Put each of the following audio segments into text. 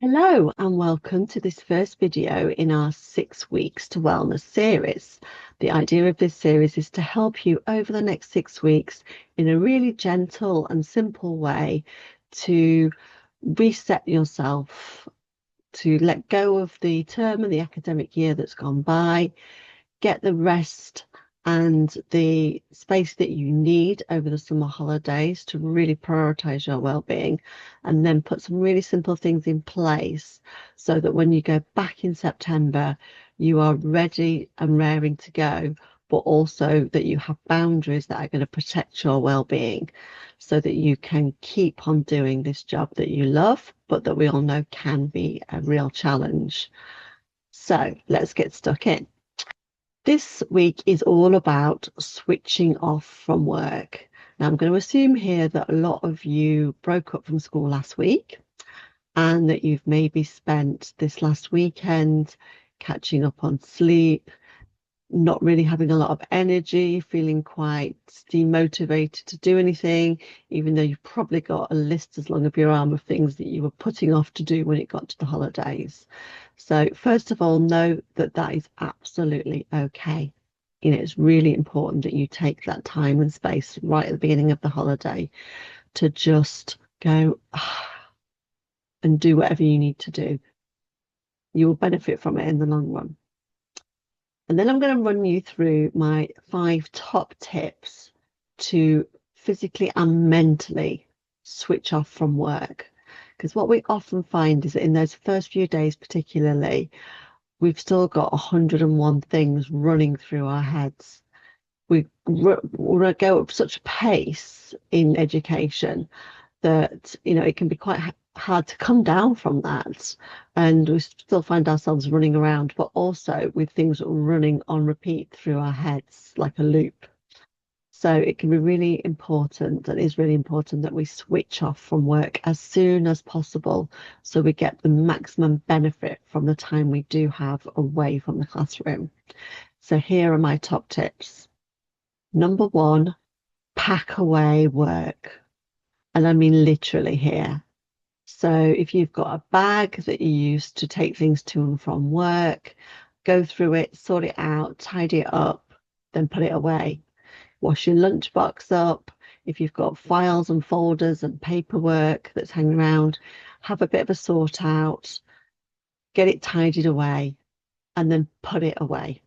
Hello and welcome to this first video in our 6 weeks to wellness series. The idea of this series is to help you over the next 6 weeks in a really gentle and simple way to reset yourself, to let go of the term and the academic year that's gone by, get the rest and the space that you need over the summer holidays to really prioritize your well-being, and then put some really simple things in place so that when you go back in September, you are ready and raring to go, but also that you have boundaries that are going to protect your well-being so that you can keep on doing this job that you love, but that we all know can be a real challenge. So let's get stuck in. This week is all about switching off from work. Now, I'm going to assume here that a lot of you broke up from school last week and that you've maybe spent this last weekend catching up on sleep, not really having a lot of energy, feeling quite demotivated to do anything, even though you've probably got a list as long as your arm of things that you were putting off to do when it got to the holidays. So first of all, know that that is absolutely okay. It's really important that you take that time and space right at the beginning of the holiday to just go and do whatever you need to do. You will benefit from it in the long run. And then I'm going to run you through my 5 top tips to physically and mentally switch off from work. Because what we often find is that in those first few days, particularly, we've still got 101 things running through our heads. We go at such a pace in education that it can be quite hard to come down from that, and we still find ourselves running around, but also with things running on repeat through our heads like a loop. So it can be really important, and is really important, that we switch off from work as soon as possible so we get the maximum benefit from the time we do have away from the classroom. So here are my top tips. Number 1, pack away work. And I mean literally here. So if you've got a bag that you use to take things to and from work, go through it, sort it out, tidy it up, then put it away. Wash your lunchbox up. If you've got files and folders and paperwork that's hanging around, have a bit of a sort out, get it tidied away, and then put it away.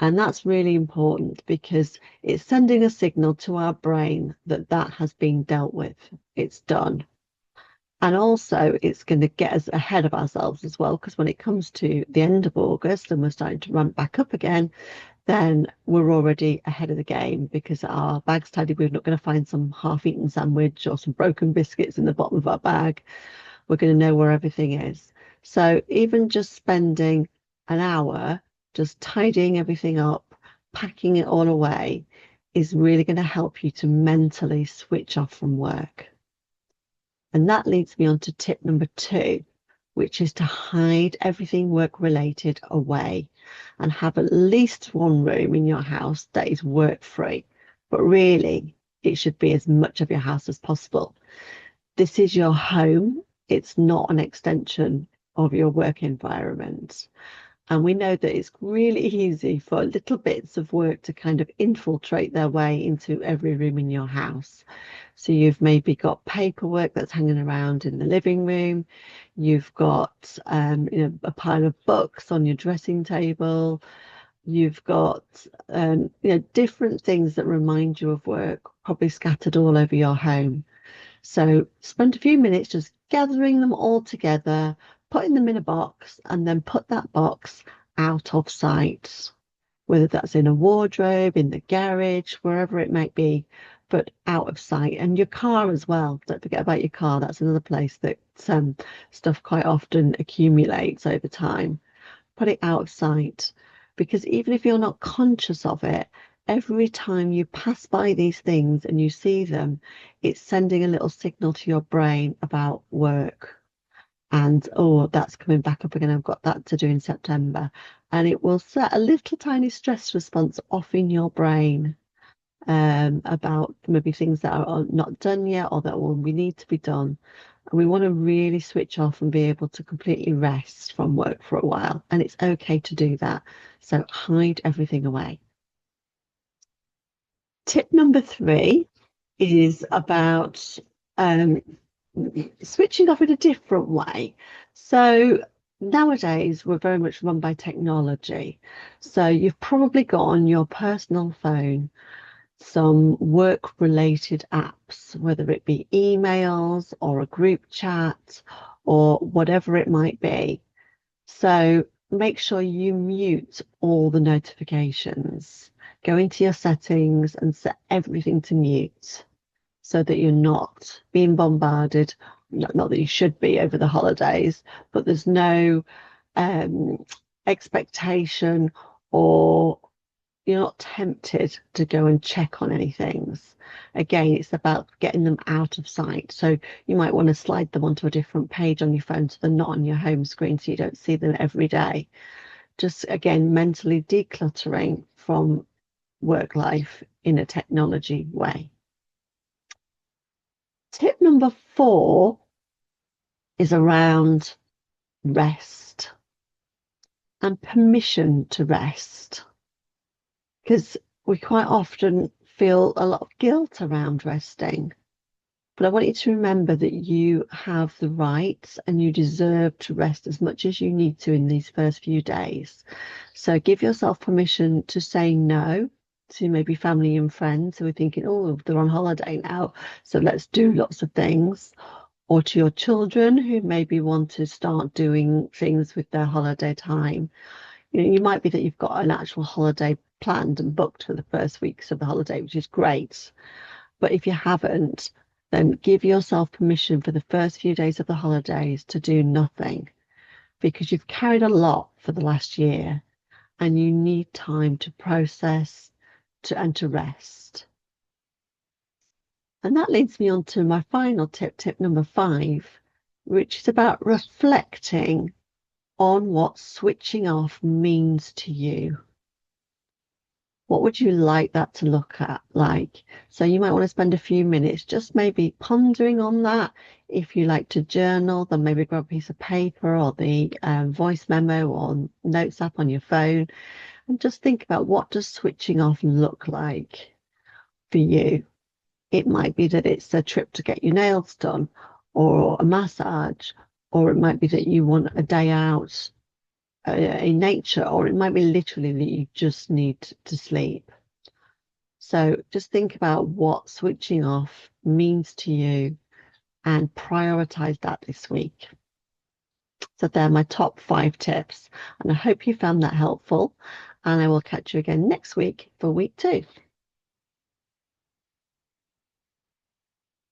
And that's really important because it's sending a signal to our brain that that has been dealt with. It's done. And also, it's going to get us ahead of ourselves as well, because when it comes to the end of August and we're starting to ramp back up again, then we're already ahead of the game because our bag's tidy. We're not going to find some half-eaten sandwich or some broken biscuits in the bottom of our bag. We're going to know where everything is. So even just spending an hour just tidying everything up, packing it all away, is really going to help you to mentally switch off from work. And that leads me on to tip number 2, which is to hide everything work related away and have at least one room in your house that is work free. But really, it should be as much of your house as possible. This is your home. It's not an extension of your work environment. And we know that it's really easy for little bits of work to kind of infiltrate their way into every room in your house. So you've maybe got paperwork that's hanging around in the living room. You've got a pile of books on your dressing table. You've got different things that remind you of work, probably scattered all over your home. So spend a few minutes just gathering them all together, putting them in a box, and then put that box out of sight, whether that's in a wardrobe, in the garage, wherever it might be, but out of sight. And your car as well. Don't forget about your car. That's another place that stuff quite often accumulates over time. Put it out of sight, because even if you're not conscious of it, every time you pass by these things and you see them, it's sending a little signal to your brain about work. And oh, that's coming back up again. I've got that to do in September. And it will set a little tiny stress response off in your brain about maybe things that are not done yet or that will we need to be done. And we want to really switch off and be able to completely rest from work for a while. And it's okay to do that. So hide everything away. Tip number 3 is about switching off in a different way. So nowadays we're very much run by technology. So you've probably got on your personal phone some work related apps, whether it be emails or a group chat or whatever it might be. So make sure you mute all the notifications. Go into your settings and set everything to mute so that you're not being bombarded. Not that you should be over the holidays, but there's no expectation, or you're not tempted to go and check on any things. Again, it's about getting them out of sight. So you might want to slide them onto a different page on your phone so they're not on your home screen so you don't see them every day. Just again, mentally decluttering from work life in a technology way. Tip number 4 is around rest and permission to rest, because we quite often feel a lot of guilt around resting. But I want you to remember that you have the rights and you deserve to rest as much as you need to in these first few days. So give yourself permission to say no to maybe family and friends who are thinking, oh, they're on holiday now, so let's do lots of things. Or to your children who maybe want to start doing things with their holiday time. You know, you might be that you've got an actual holiday planned and booked for the first weeks of the holiday, which is great. But if you haven't, then give yourself permission for the first few days of the holidays to do nothing, because you've carried a lot for the last year and you need time to process and to rest. And that leads me on to my final tip number 5, which is about reflecting on what switching off means to you. What would you like that to look at like? So you might want to spend a few minutes just maybe pondering on that. If you like to journal, then maybe grab a piece of paper or the voice memo or notes app on your phone and just think about, what does switching off look like for you? It might be that it's a trip to get your nails done or a massage, or it might be that you want a day out in nature, or it might be literally that you just need to sleep. So just think about what switching off means to you and prioritize that this week. So they're my top 5 tips, and I hope you found that helpful, and I will catch you again next week for week 2.